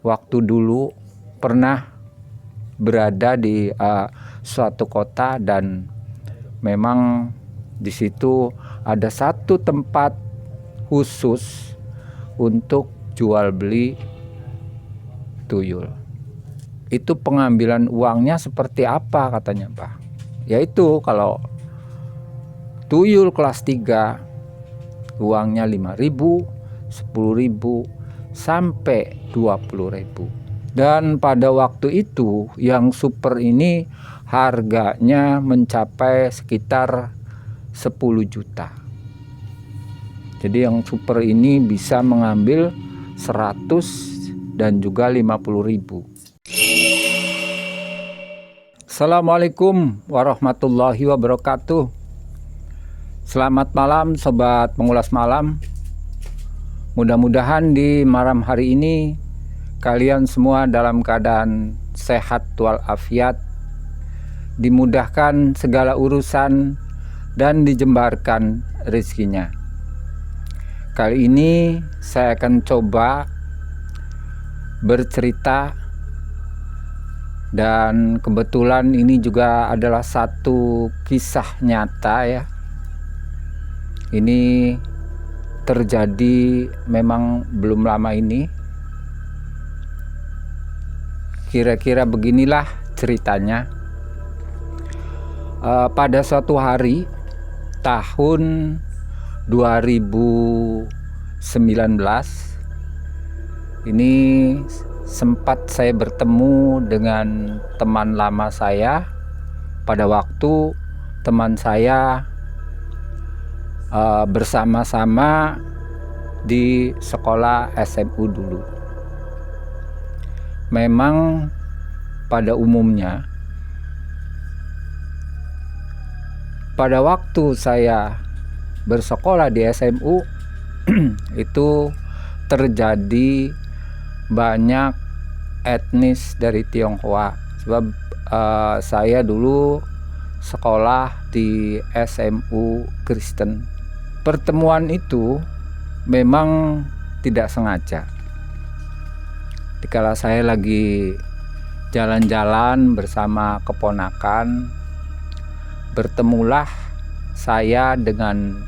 waktu dulu pernah berada di suatu kota, dan memang di situ ada satu tempat khusus untuk jual beli tuyul. Itu pengambilan uangnya seperti apa katanya, Pak? Yaitu kalau tuyul kelas 3 uangnya 5.000, 10.000 sampai 20.000. Dan pada waktu itu yang super ini harganya mencapai sekitar 10 juta. Jadi yang super ini bisa mengambil 100 dan juga 50.000. Assalamualaikum warahmatullahi wabarakatuh. Selamat malam sobat pengulas malam. Mudah-mudahan di malam hari ini kalian semua dalam keadaan sehat walafiat, dimudahkan segala urusan dan dijembarkan rezekinya. Kali ini saya akan coba bercerita, dan kebetulan ini juga adalah satu kisah nyata ya. Ini terjadi memang belum lama ini. Kira-kira beginilah ceritanya. Pada suatu hari tahun 2019 ini sempat saya bertemu dengan teman lama saya. Pada waktu teman saya bersama-sama di sekolah SMU dulu. Memang pada umumnya pada waktu saya bersekolah di SMU itu terjadi banyak etnis dari Tionghoa, sebab saya dulu sekolah di SMU Kristen. Pertemuan itu memang tidak sengaja. Dikala saya lagi jalan-jalan bersama keponakan, bertemulah saya dengan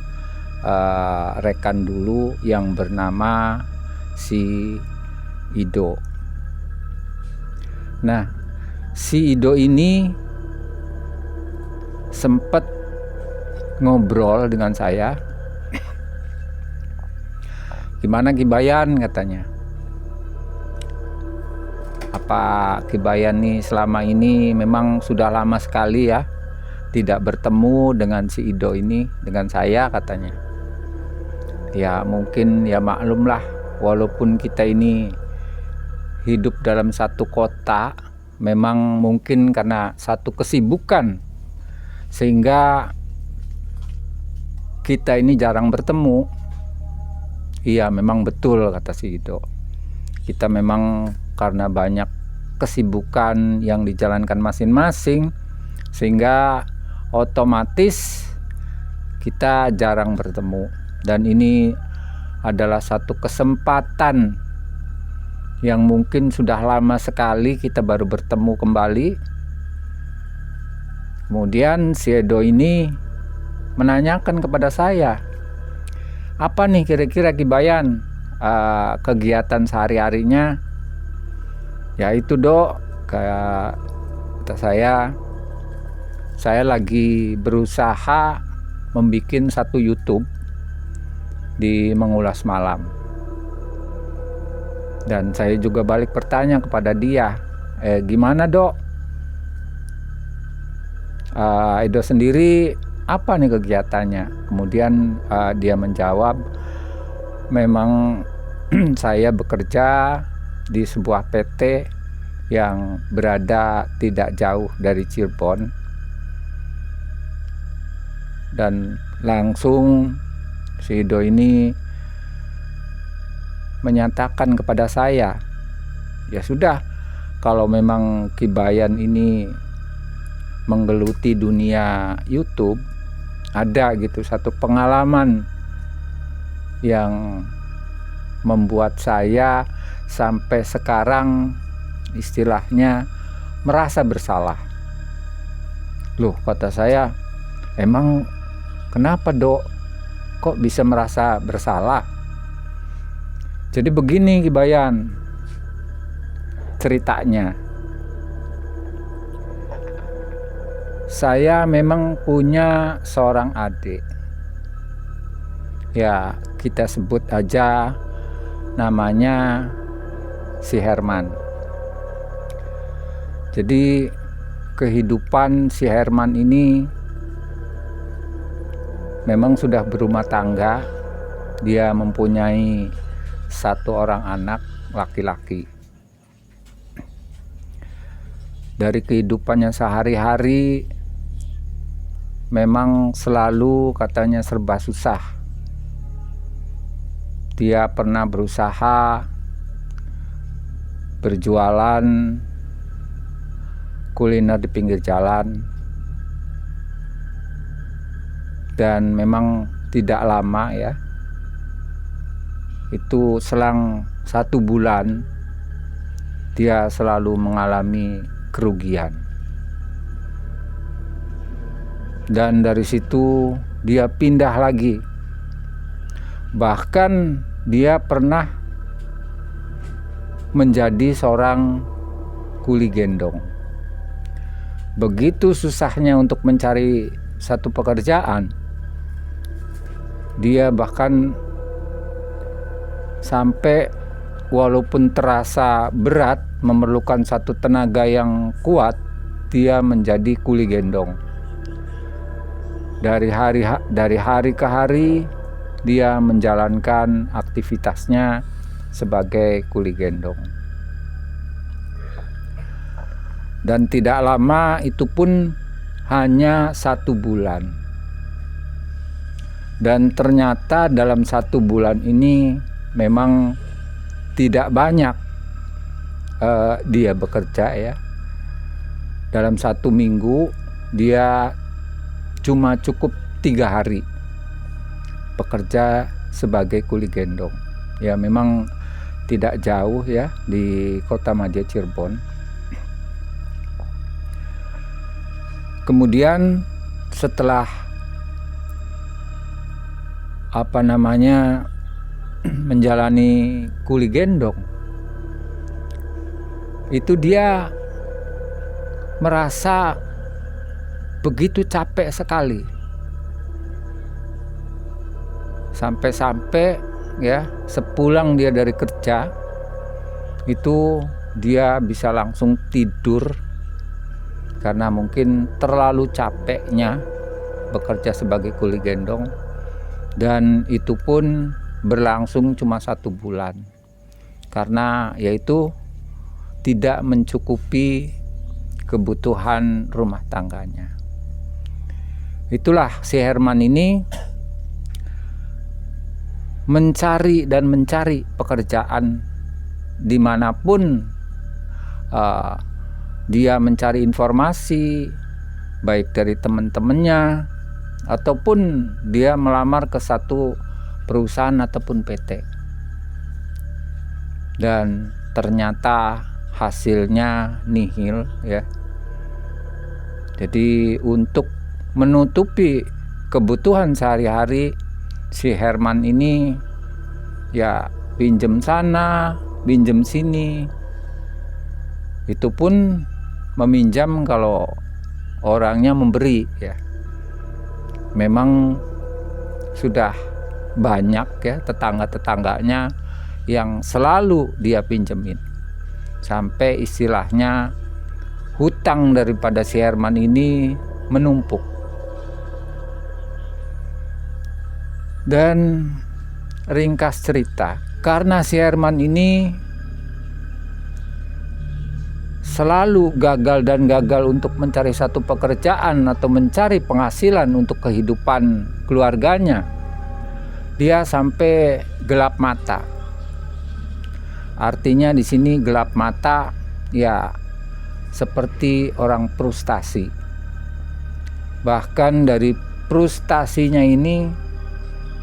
rekan dulu yang bernama si Ido. Nah, si Ido ini sempat ngobrol dengan saya. Gimana Kibayan, katanya. Apa Kibayan nih selama ini memang sudah lama sekali ya tidak bertemu dengan si Ido ini, dengan saya, katanya. Ya mungkin ya maklumlah, walaupun kita ini hidup dalam satu kota, memang mungkin karena satu kesibukan sehingga kita ini jarang bertemu. Iya memang betul, kata si Ido. Kita memang karena banyak kesibukan yang dijalankan masing-masing, sehingga otomatis kita jarang bertemu. Dan ini adalah satu kesempatan yang mungkin sudah lama sekali kita baru bertemu kembali. Kemudian si Edo ini menanyakan kepada saya, apa nih kira-kira Kibayan kegiatan sehari-harinya? Ya itu Dok, kayak kata saya lagi berusaha membuat satu YouTube di Mengulas Malam. Dan saya juga balik bertanya kepada dia, gimana Dok? Edo sendiri apa nih kegiatannya? Kemudian dia menjawab, memang saya bekerja di sebuah PT yang berada tidak jauh dari Cirebon. Dan langsung si Ido ini menyatakan kepada saya, ya sudah, kalau memang Kibayan ini menggeluti dunia YouTube, ada gitu satu pengalaman yang membuat saya sampai sekarang istilahnya merasa bersalah. Loh, kata saya, emang kenapa Dok? Kok bisa merasa bersalah? Jadi begini Ki Bayan ceritanya. Saya memang punya seorang adik. Ya, kita sebut aja namanya si Herman. Jadi kehidupan si Herman ini memang sudah berumah tangga. Dia mempunyai satu orang anak laki-laki. Dari kehidupannya sehari-hari memang selalu katanya serba susah. Dia pernah berusaha berjualan kuliner di pinggir jalan, dan memang tidak lama ya, itu selang 1 bulan dia selalu mengalami kerugian. Dan dari situ dia pindah lagi. Bahkan dia pernah menjadi seorang kuli gendong. Begitu susahnya untuk mencari satu pekerjaan, dia bahkan sampai walaupun terasa berat, memerlukan satu tenaga yang kuat, dia menjadi kuli gendong. Dari hari ke hari dia menjalankan aktivitasnya sebagai kuli gendong. Dan tidak lama itu pun hanya 1 bulan. Dan ternyata dalam 1 bulan ini memang tidak banyak dia bekerja ya. Dalam 1 minggu dia cuma cukup 3 hari bekerja sebagai kuli gendong. Ya memang tidak jauh ya, di Kota Madia Cirebon. Kemudian setelah menjalani kuli gendong, itu dia merasa begitu capek sekali. Sampai-sampai ya, sepulang dia dari kerja itu dia bisa langsung tidur karena mungkin terlalu capeknya bekerja sebagai kuli gendong. Dan itu pun berlangsung cuma 1 bulan, karena yaitu tidak mencukupi kebutuhan rumah tangganya. Itulah si Herman ini mencari pekerjaan dimanapun. Dia mencari informasi baik dari teman-temannya ataupun dia melamar ke satu perusahaan ataupun PT, dan ternyata hasilnya nihil ya. Jadi untuk menutupi kebutuhan sehari-hari, si Herman ini ya pinjem sana, pinjem sini. Itu pun meminjam kalau orangnya memberi ya. Memang sudah banyak ya tetangga-tetangganya yang selalu dia pinjemin, sampai istilahnya hutang daripada si Herman ini menumpuk. Dan ringkas cerita, karena si Herman ini selalu gagal untuk mencari satu pekerjaan atau mencari penghasilan untuk kehidupan keluarganya, dia sampai gelap mata. Artinya di sini gelap mata ya seperti orang frustasi. Bahkan dari frustasinya ini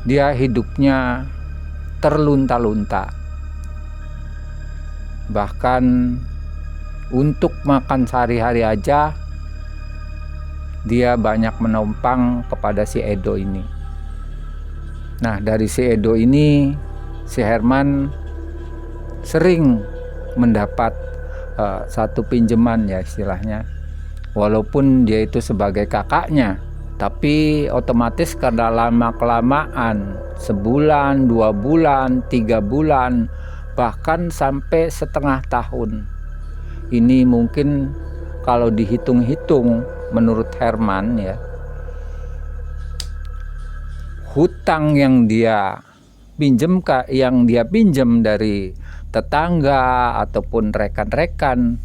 dia hidupnya terlunta-lunta. Bahkan untuk makan sehari-hari aja dia banyak menumpang kepada si Edo ini. Nah, dari si Edo ini si Herman sering mendapat satu pinjaman ya istilahnya. Walaupun dia itu sebagai kakaknya, tapi otomatis karena lama-kelamaan, sebulan, 2 bulan, 3 bulan, bahkan sampai setengah tahun. Ini mungkin kalau dihitung-hitung menurut Herman ya, hutang yang dia pinjam dari tetangga ataupun rekan-rekan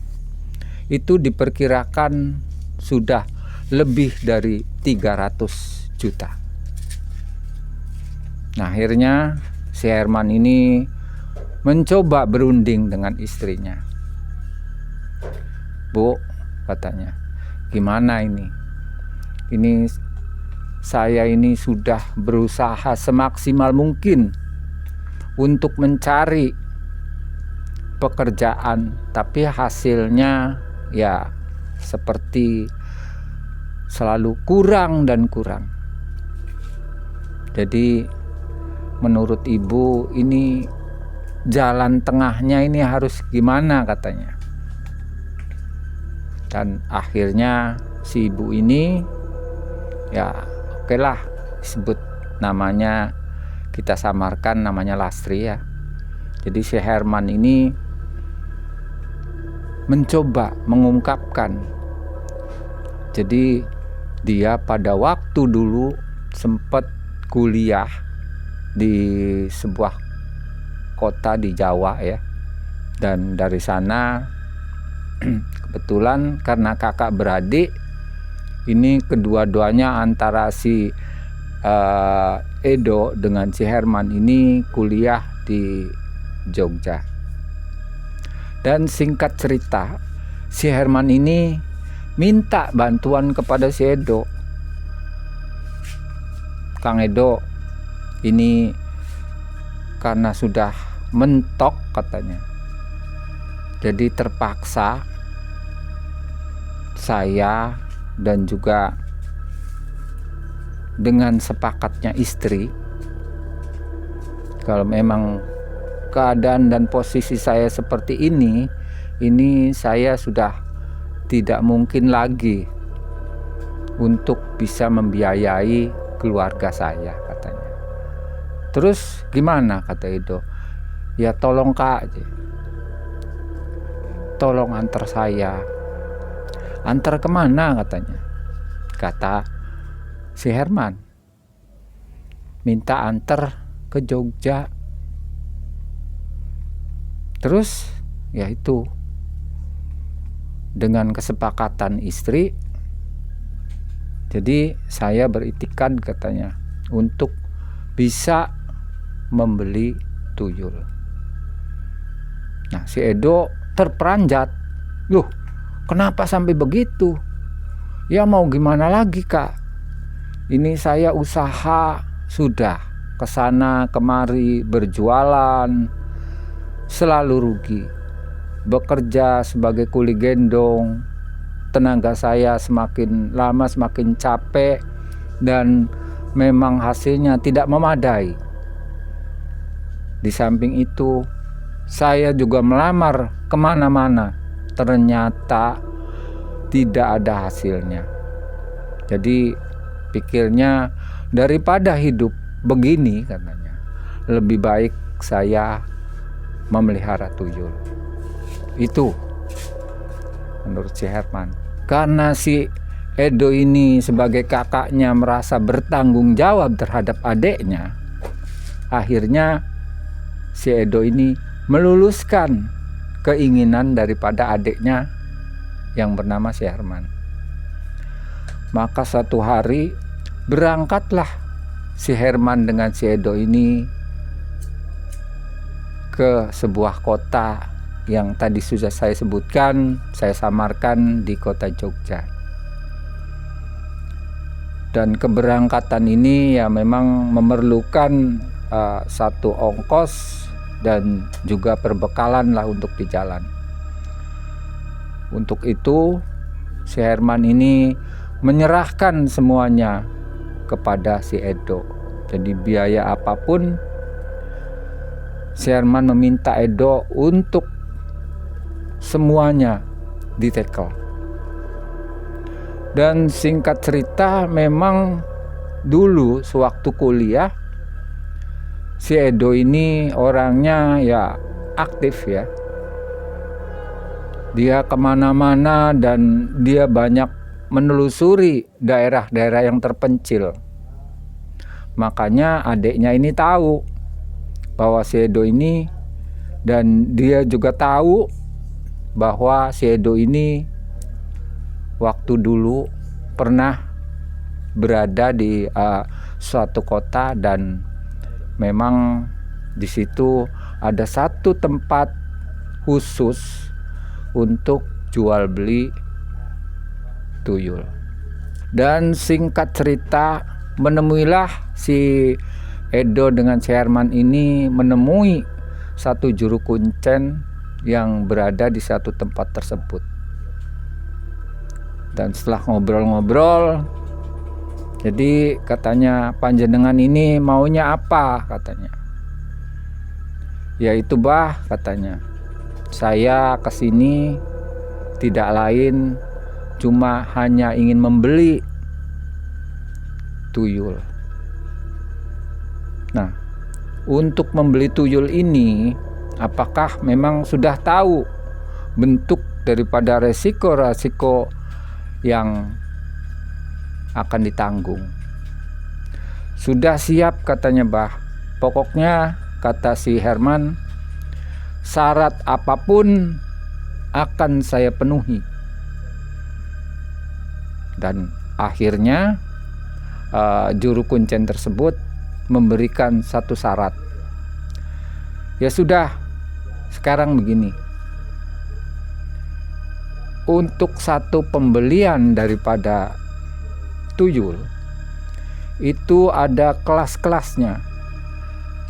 itu diperkirakan sudah lebih dari 300 juta. Nah, akhirnya si Herman ini mencoba berunding dengan istrinya. Bu, katanya, gimana ini? Ini saya ini sudah berusaha semaksimal mungkin untuk mencari pekerjaan, tapi hasilnya ya seperti selalu kurang dan kurang. Jadi menurut ibu ini jalan tengahnya ini harus gimana katanya. Dan akhirnya si ibu ini ya oke lah, disebut namanya, kita samarkan namanya Lastri ya. Jadi si Herman ini mencoba mengungkapkan. Jadi dia pada waktu dulu sempat kuliah di sebuah kota di Jawa ya. Dan dari sana kebetulan karena kakak beradik ini kedua-duanya antara si Edo dengan si Herman ini kuliah di Jogja. Dan singkat cerita, si Herman ini minta bantuan kepada si Edo. Kang Edo, ini karena sudah mentok katanya, jadi terpaksa saya dan juga dengan sepakatnya istri, kalau memang keadaan dan posisi saya seperti ini saya sudah tidak mungkin lagi untuk bisa membiayai keluarga saya katanya. Terus gimana kata Edo? Ya tolong Kak, tolong antar saya. Antar kemana katanya? Kata si Herman, minta antar ke Jogja. Terus ya itu, dengan kesepakatan istri, jadi saya beritikat katanya untuk bisa membeli tuyul. Nah, si Edo terperanjat. Loh, kenapa sampai begitu? Ya mau gimana lagi Kak? Ini saya usaha sudah kesana kemari berjualan, selalu rugi. Bekerja sebagai kuli gendong, tenaga saya semakin lama semakin capek dan memang hasilnya tidak memadai. Di samping itu saya juga melamar kemana-mana, ternyata tidak ada hasilnya. Jadi pikirnya daripada hidup begini katanya, lebih baik saya memelihara tuyul. Itu menurut si Herman. Karena si Edo ini sebagai kakaknya merasa bertanggung jawab terhadap adiknya, akhirnya si Edo ini meluluskan keinginan daripada adiknya yang bernama si Herman. Maka suatu hari berangkatlah si Herman dengan si Edo ini ke sebuah kota yang tadi sudah saya sebutkan, saya samarkan di kota Jogja. Dan keberangkatan ini ya memang memerlukan satu ongkos dan juga perbekalan lah untuk di jalan. Untuk itu si Herman ini menyerahkan semuanya kepada si Edo. Jadi biaya apapun si Herman meminta Edo untuk semuanya ditackle. Dan singkat cerita, memang dulu sewaktu kuliah si Edo ini orangnya ya aktif ya. Dia kemana-mana dan dia banyak menelusuri daerah-daerah yang terpencil. Makanya adiknya ini tahu bahwa si Edo ini, dan dia juga tahu bahwa si Edo ini waktu dulu pernah berada di suatu kota, dan memang di situ ada satu tempat khusus untuk jual beli tuyul. Dan singkat cerita, menemuilah si Edo dengan si Herman ini menemui satu juru kuncen yang berada di satu tempat tersebut. Dan setelah ngobrol-ngobrol, jadi katanya, panjenengan ini maunya apa katanya. Yaitu bah katanya, saya kesini tidak lain cuma hanya ingin membeli tuyul. Nah, untuk membeli tuyul ini, apakah memang sudah tahu bentuk daripada resiko-resiko yang akan ditanggung? Sudah siap katanya bah. Pokoknya kata si Herman, syarat apapun akan saya penuhi. Dan akhirnya juru kuncen tersebut memberikan satu syarat. Ya sudah, sekarang begini. Untuk satu pembelian daripada tuyul itu ada kelas-kelasnya.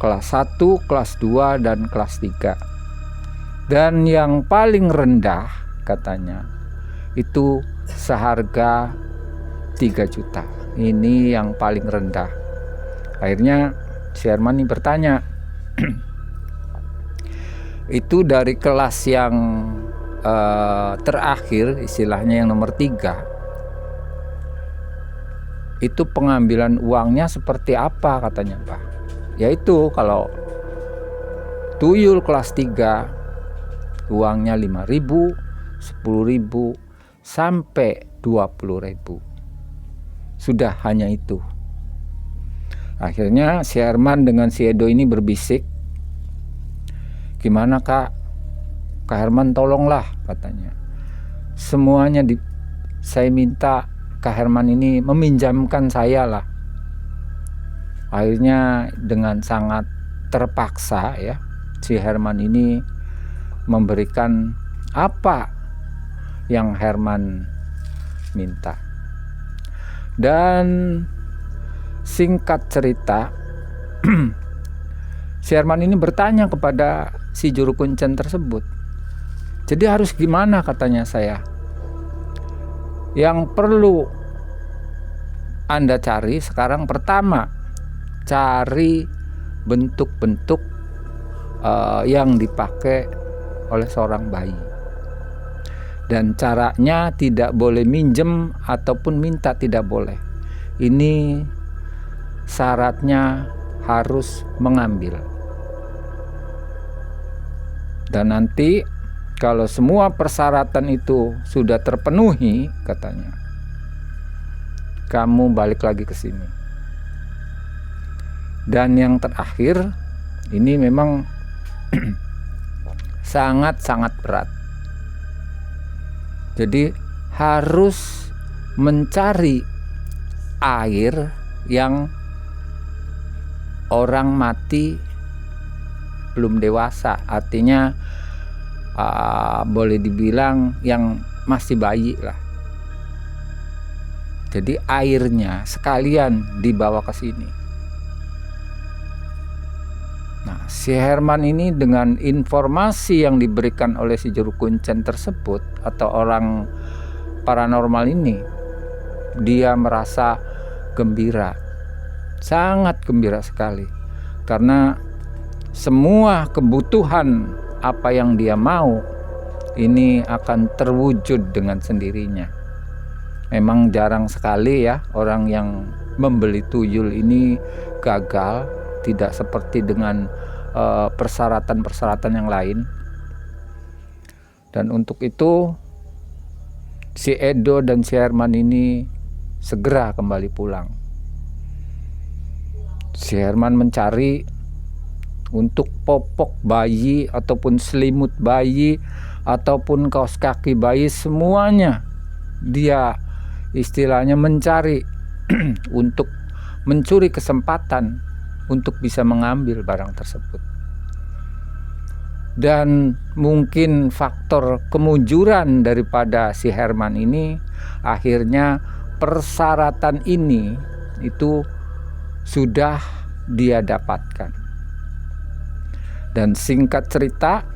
Kelas 1, kelas 2, dan kelas 3. Dan yang paling rendah katanya itu seharga 3 juta. Ini yang paling rendah. Akhirnya si Herman ini bertanya, itu dari kelas yang terakhir, istilahnya yang nomor 3, itu pengambilan uangnya seperti apa katanya Pak? Yaitu kalau tuyul kelas 3 uangnya 5.000, 10.000 sampai 20.000. Sudah hanya itu. Akhirnya si Herman dengan si Edo ini berbisik, gimana Kak Herman, tolonglah katanya. Semuanya saya minta Kak Herman ini meminjamkan saya lah. Akhirnya dengan sangat terpaksa ya, si Herman ini memberikan apa yang Herman minta. Dan singkat cerita, si Herman ini bertanya kepada si juru kuncen tersebut, jadi harus gimana katanya saya? Yang perlu Anda cari sekarang, pertama, cari bentuk-bentuk yang dipakai oleh seorang bayi. Dan caranya tidak boleh minjem ataupun minta, tidak boleh. Ini syaratnya harus mengambil. Dan nanti kalau semua persyaratan itu sudah terpenuhi katanya, kamu balik lagi ke sini. Dan yang terakhir, ini memang sangat-sangat berat. Jadi harus mencari air yang orang mati belum dewasa, artinya boleh dibilang yang masih bayi lah. Jadi airnya sekalian dibawa ke sini. si Herman ini dengan informasi yang diberikan oleh si juru kuncen tersebut atau orang paranormal ini, dia merasa gembira, sangat gembira sekali, karena semua kebutuhan apa yang dia mau ini akan terwujud dengan sendirinya. Memang jarang sekali ya orang yang membeli tuyul ini gagal, tidak seperti dengan persyaratan-persyaratan yang lain. Dan untuk itu si Edo dan si Herman ini segera kembali pulang. Si Herman mencari untuk popok bayi ataupun selimut bayi ataupun kaos kaki bayi, semuanya dia istilahnya mencari untuk mencuri kesempatan untuk bisa mengambil barang tersebut. Dan mungkin faktor kemujuran daripada si Herman ini, akhirnya persyaratan ini itu sudah dia dapatkan. Dan singkat cerita,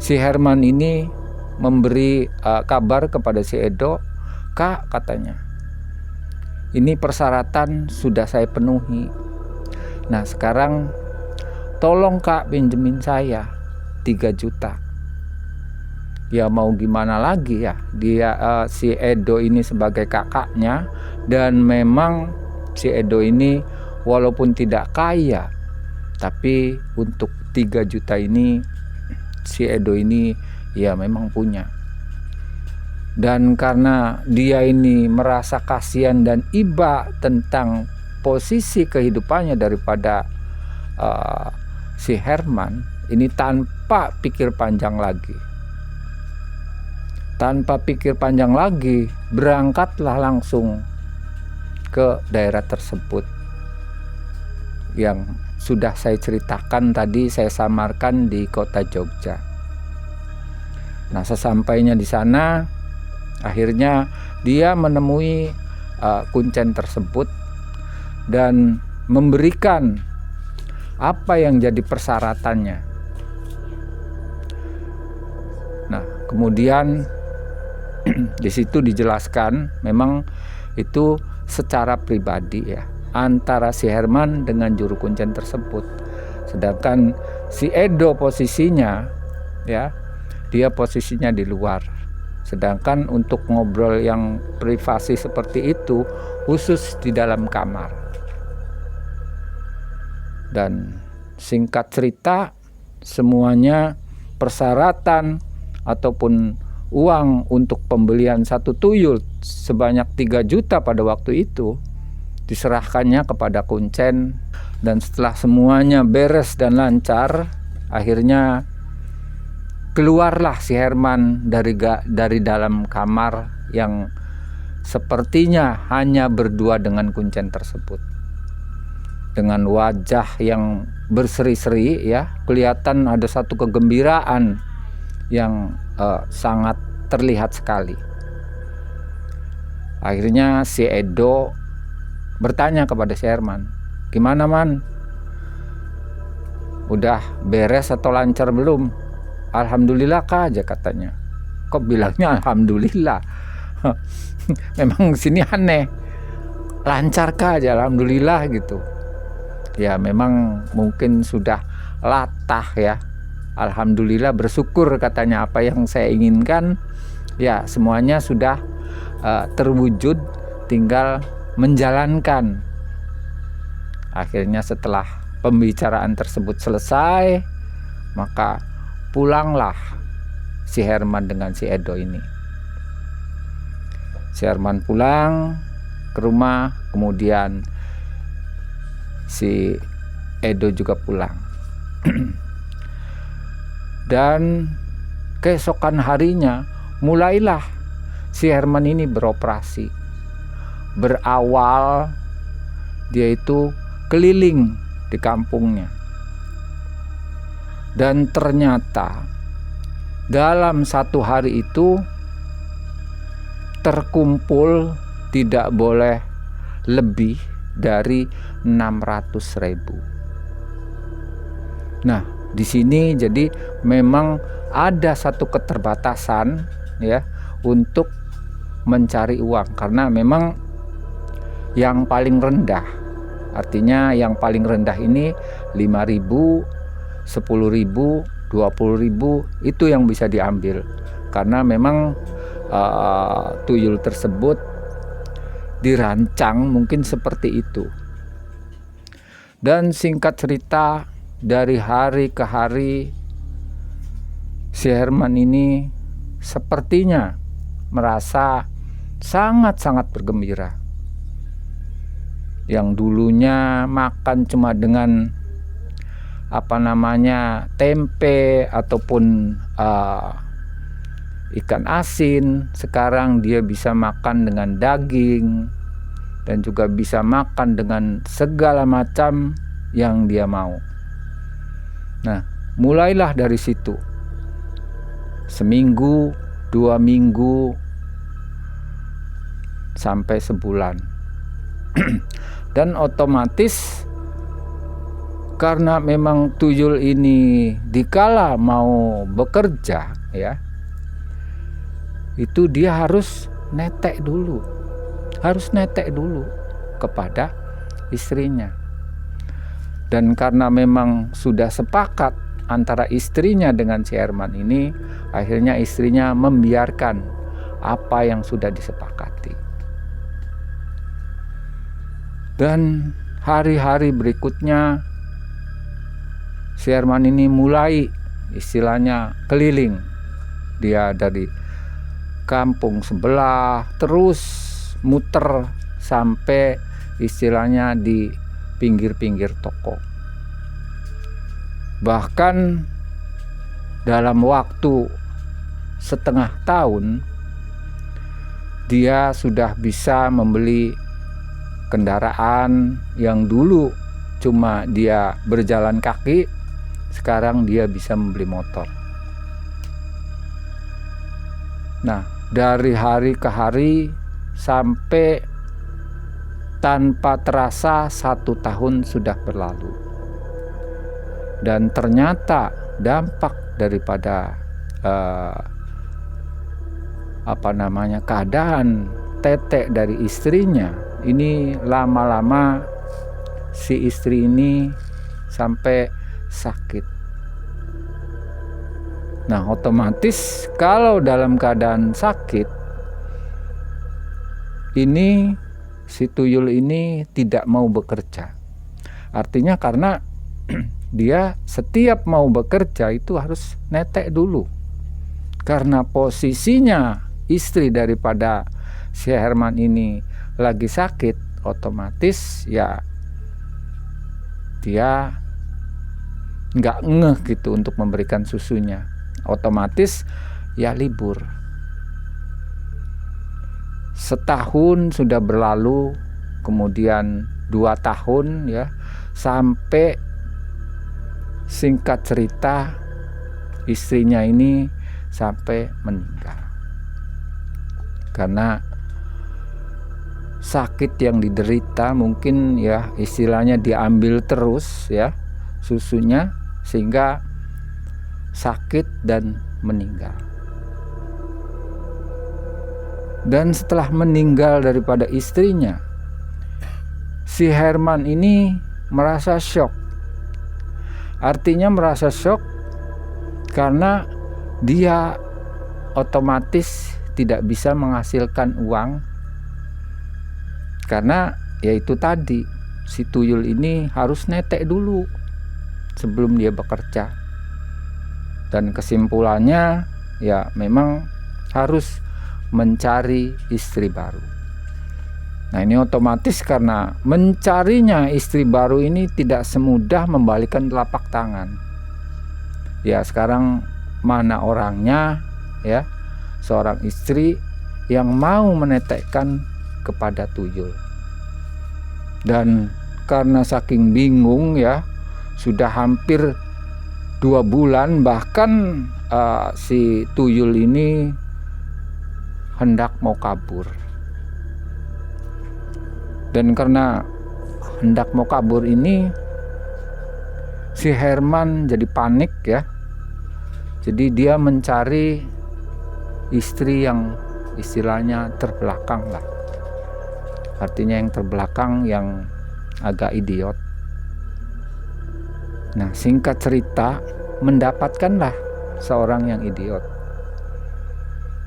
si Herman ini memberi kabar kepada si Edo, "Kak," katanya, "ini persyaratan sudah saya penuhi. Nah sekarang tolong Kak pinjemin saya 3 juta. Ya mau gimana lagi ya, dia si Edo ini sebagai kakaknya, dan memang si Edo ini walaupun tidak kaya, tapi untuk 3 juta ini si Edo ini ya memang punya. Dan karena dia ini merasa kasihan dan iba tentang posisi kehidupannya daripada si Herman ini, tanpa pikir panjang lagi, berangkatlah langsung ke daerah tersebut yang sudah saya ceritakan tadi, saya samarkan di kota Jogja. Nah sesampainya di sana, akhirnya dia menemui kuncen tersebut dan memberikan apa yang jadi persyaratannya. Nah kemudian di situ dijelaskan memang itu secara pribadi ya, antara si Herman dengan juru kuncen tersebut. Sedangkan si Edo posisinya ya, dia posisinya di luar. Sedangkan untuk ngobrol yang privasi seperti itu khusus di dalam kamar. Dan singkat cerita, semuanya persyaratan ataupun uang untuk pembelian satu tuyul sebanyak 3 juta pada waktu itu diserahkannya kepada kuncen. Dan setelah semuanya beres dan lancar, akhirnya keluarlah si Herman dari dalam kamar yang sepertinya hanya berdua dengan kuncen tersebut. Dengan wajah yang berseri-seri ya, kelihatan ada satu kegembiraan yang sangat terlihat sekali. Akhirnya si Edo bertanya kepada si Herman, "Gimana Man? Udah beres atau lancar belum?" "Alhamdulillah Kak," aja katanya. Kok bilangnya alhamdulillah? Memang sini aneh. Lancar Kak aja, alhamdulillah gitu. Ya memang mungkin sudah latah ya. Alhamdulillah, bersyukur katanya, apa yang saya inginkan ya semuanya sudah terwujud, tinggal menjalankan. Akhirnya setelah pembicaraan tersebut selesai, maka pulanglah si Herman dengan si Edo ini. Si Herman pulang ke rumah, kemudian si Edo juga pulang. Dan keesokan harinya mulailah si Herman ini beroperasi. Berawal dia itu keliling di kampungnya. Dan ternyata dalam satu hari itu terkumpul tidak boleh lebih dari 600.000. Nah, di sini jadi memang ada satu keterbatasan ya untuk mencari uang, karena memang yang paling rendah, artinya yang paling rendah ini 5.000, 10.000, 20.000 itu yang bisa diambil, karena memang tuyul tersebut dirancang mungkin seperti itu. Dan singkat cerita, dari hari ke hari si Herman ini sepertinya merasa sangat-sangat bergembira. Yang dulunya makan cuma dengan tempe ataupun ikan asin, sekarang dia bisa makan dengan daging dan juga bisa makan dengan segala macam yang dia mau. Nah, mulailah dari situ. Seminggu, 2 minggu, sampai sebulan. Dan otomatis karena memang tuyul ini dikala mau bekerja ya, itu dia harus netek dulu kepada istrinya. Dan karena memang sudah sepakat antara istrinya dengan si Herman ini, akhirnya istrinya membiarkan apa yang sudah disepakati. Dan hari-hari berikutnya si Herman ini mulai istilahnya keliling. Dia dari kampung sebelah terus muter sampai istilahnya di pinggir-pinggir toko. Bahkan dalam waktu setengah tahun dia sudah bisa membeli kendaraan yang dulu cuma dia berjalan kaki, sekarang dia bisa membeli motor. Nah, dari hari ke hari sampai tanpa terasa 1 tahun sudah berlalu. Dan ternyata dampak daripada keadaan tetek dari istrinya ini, lama-lama si istri ini sampai sakit. Nah, otomatis kalau dalam keadaan sakit ini si tuyul ini tidak mau bekerja. Artinya karena dia setiap mau bekerja itu harus netek dulu. Karena posisinya istri daripada si Herman ini lagi sakit, otomatis ya dia nggak ngeh gitu untuk memberikan susunya. Otomatis ya libur. Setahun sudah berlalu, kemudian 2 tahun ya, sampai singkat cerita istrinya ini sampai meninggal karena sakit yang diderita. Mungkin ya istilahnya diambil terus ya susunya, sehingga sakit dan meninggal. Dan setelah meninggal daripada istrinya, si Herman ini merasa shock. Artinya merasa shock karena dia otomatis tidak bisa menghasilkan uang, karena yaitu tadi si tuyul ini harus netek dulu sebelum dia bekerja. Dan kesimpulannya ya memang harus mencari istri baru. Nah, ini otomatis karena mencarinya istri baru ini tidak semudah membalikan telapak tangan. Ya, sekarang mana orangnya ya, seorang istri yang mau menetekkan kepada tuyul. Dan karena saking bingung ya, sudah hampir 2 bulan bahkan si tuyul ini hendak mau kabur. Dan karena hendak mau kabur ini, si Herman jadi panik ya. Jadi dia mencari istri yang istilahnya terbelakang lah. Artinya yang terbelakang, yang agak idiot. Nah, singkat cerita, mendapatkanlah seorang yang idiot.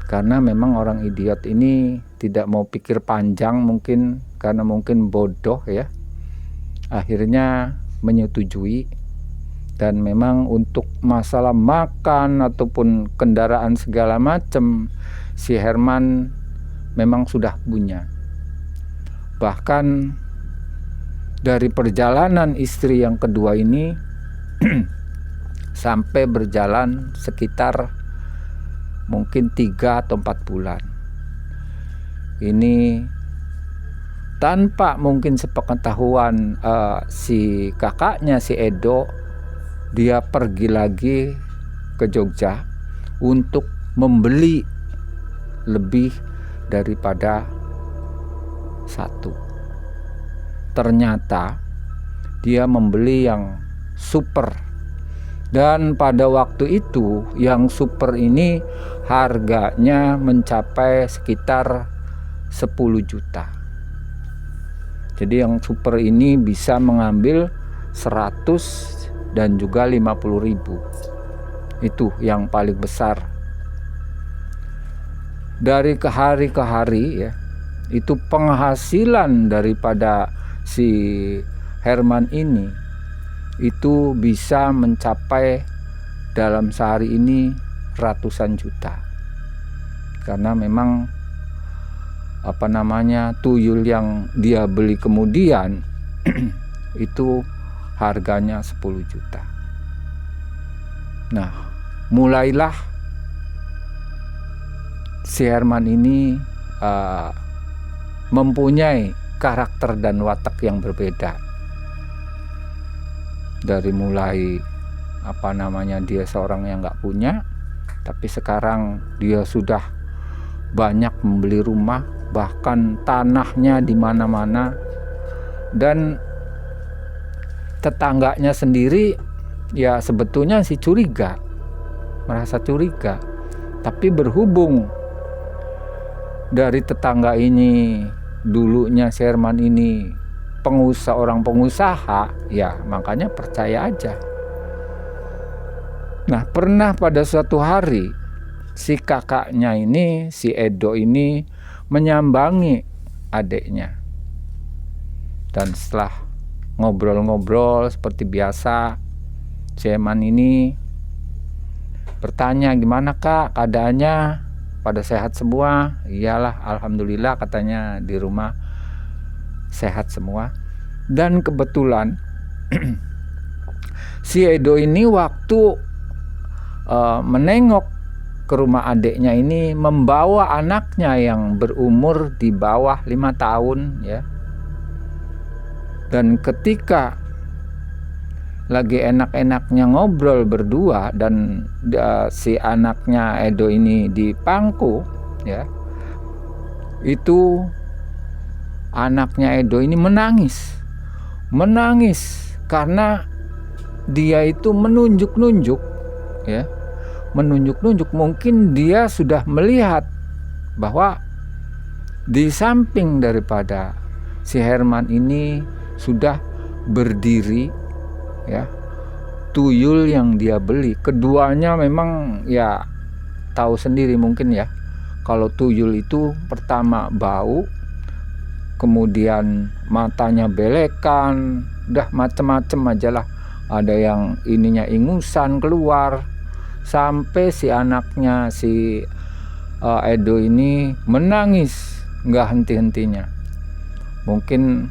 Karena memang orang idiot ini tidak mau pikir panjang, mungkin karena mungkin bodoh ya. Akhirnya menyetujui, dan memang untuk masalah makan ataupun kendaraan segala macam, si Herman memang sudah punya. Bahkan dari perjalanan istri yang kedua ini sampai berjalan sekitar mungkin 3 atau 4 bulan. Ini tanpa mungkin sepengetahuan si kakaknya, si Edo, dia pergi lagi ke Jogja untuk membeli lebih daripada 1. Ternyata dia membeli yang super. Dan pada waktu itu yang super ini harganya mencapai sekitar 10 juta. Jadi yang super ini bisa mengambil 100 dan juga 50.000. Itu yang paling besar. Dari ke hari ya, itu penghasilan daripada si Herman ini itu bisa mencapai dalam sehari ini ratusan juta. Karena memang tuyul yang dia beli kemudian itu harganya 10 juta. Nah, mulailah si Herman ini mempunyai karakter dan watak yang berbeda. Dari mulai dia seorang yang nggak punya, tapi sekarang dia sudah banyak membeli rumah, bahkan tanahnya di mana-mana. Dan tetangganya sendiri ya sebetulnya merasa curiga, tapi berhubung dari tetangga ini dulunya Herman ini orang pengusaha, ya makanya percaya aja. Nah, pernah pada suatu hari si kakaknya ini, si Edo ini menyambangi adiknya. Dan setelah ngobrol-ngobrol seperti biasa, si Herman ini bertanya, "Gimana Kak keadaannya? Pada sehat semua?" "Iyalah, alhamdulillah," katanya, "di rumah sehat semua." Dan kebetulan si Edo ini waktu menengok ke rumah adiknya ini membawa anaknya yang berumur di bawah 5 tahun ya. Dan ketika lagi enak-enaknya ngobrol berdua dan si anaknya Edo ini di pangku ya, itu anaknya Edo ini menangis karena dia itu menunjuk-nunjuk ya, mungkin dia sudah melihat bahwa di samping daripada si Herman ini sudah berdiri ya tuyul yang dia beli. Keduanya memang ya tahu sendiri mungkin ya, kalau tuyul itu pertama bau, kemudian matanya belekan, udah macem-macem aja lah. Ada yang ininya ingusan keluar, sampai si anaknya si Edo ini menangis nggak henti-hentinya. Mungkin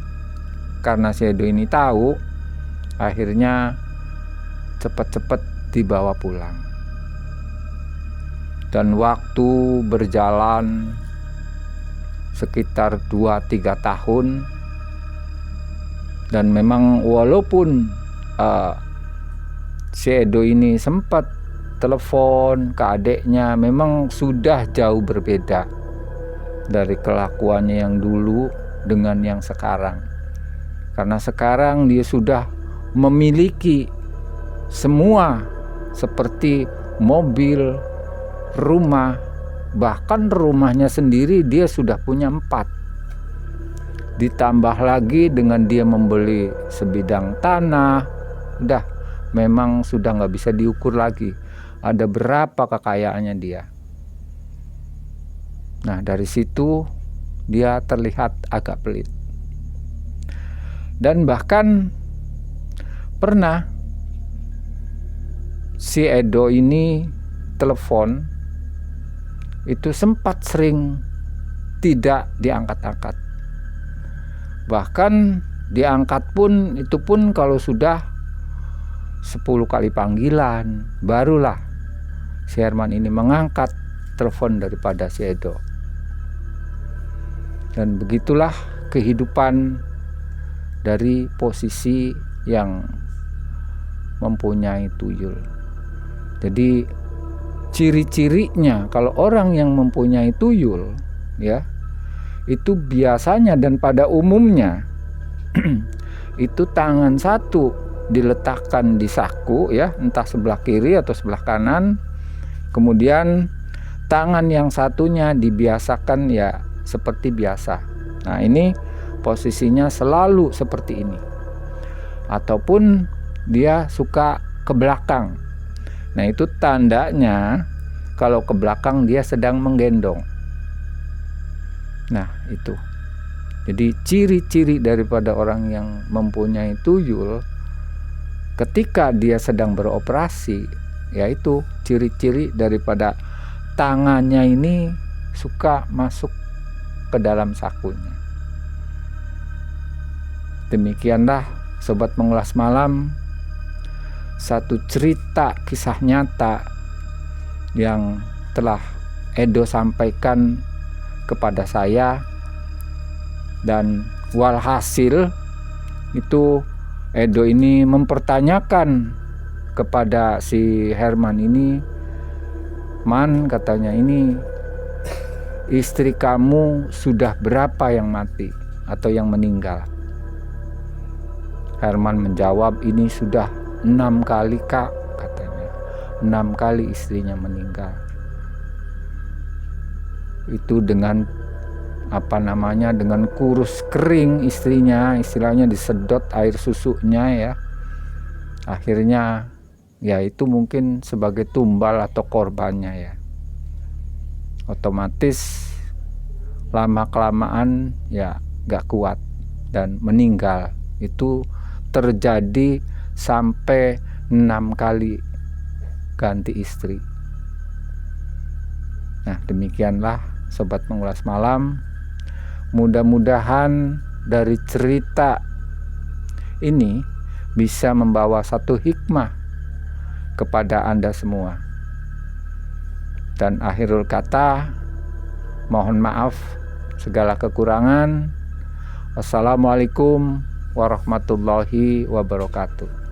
karena si Edo ini tahu, akhirnya cepat-cepat dibawa pulang. Dan waktu berjalan sekitar 2-3 tahun, dan memang walaupun si Edo ini sempat telepon ke adiknya, memang sudah jauh berbeda dari kelakuannya yang dulu dengan yang sekarang. Karena sekarang dia sudah memiliki semua seperti mobil, rumah, bahkan rumahnya sendiri dia sudah punya 4. Ditambah lagi dengan dia membeli sebidang tanah, udah memang sudah nggak bisa diukur lagi ada berapa kekayaannya dia. Nah, dari situ dia terlihat agak pelit. Dan bahkan pernah si Edo ini telepon, itu sempat sering tidak diangkat-angkat. Bahkan diangkat pun itu pun kalau sudah 10 kali panggilan, barulah si Herman ini mengangkat telepon daripada si Edo. Dan begitulah kehidupan dari posisi yang mempunyai tuyul. Jadi ciri-cirinya kalau orang yang mempunyai tuyul, ya, itu biasanya dan pada umumnya itu tangan satu diletakkan di saku, ya, entah sebelah kiri atau sebelah kanan. Kemudian tangan yang satunya dibiasakan ya seperti biasa. Nah, ini posisinya selalu seperti ini. Ataupun dia suka ke belakang. Nah, itu tandanya kalau ke belakang dia sedang menggendong. Nah, itu. Jadi ciri-ciri daripada orang yang mempunyai tuyul ketika dia sedang beroperasi, yaitu ciri-ciri daripada tangannya ini suka masuk ke dalam sakunya. Demikianlah Sobat Mengulas Malam, satu cerita kisah nyata yang telah Edo sampaikan kepada saya. Dan walhasil itu Edo ini mempertanyakan kepada si Herman ini, "Man," katanya, "ini istri kamu sudah berapa yang mati atau yang meninggal?" Herman menjawab, "Ini sudah 6 kali, Kak," katanya. 6 kali istrinya meninggal. Itu dengan dengan kurus kering istrinya, istilahnya disedot air susunya, ya. Akhirnya ya itu mungkin sebagai tumbal atau korbannya, ya. Otomatis lama kelamaan ya gak kuat dan meninggal. Itu terjadi sampai 6 kali ganti istri. Nah, demikianlah Sobat Mengulas Malam. Mudah-mudahan dari cerita ini bisa membawa satu hikmah kepada Anda semua. Dan akhirul kata, mohon maaf segala kekurangan. Wassalamualaikum warahmatullahi wabarakatuh.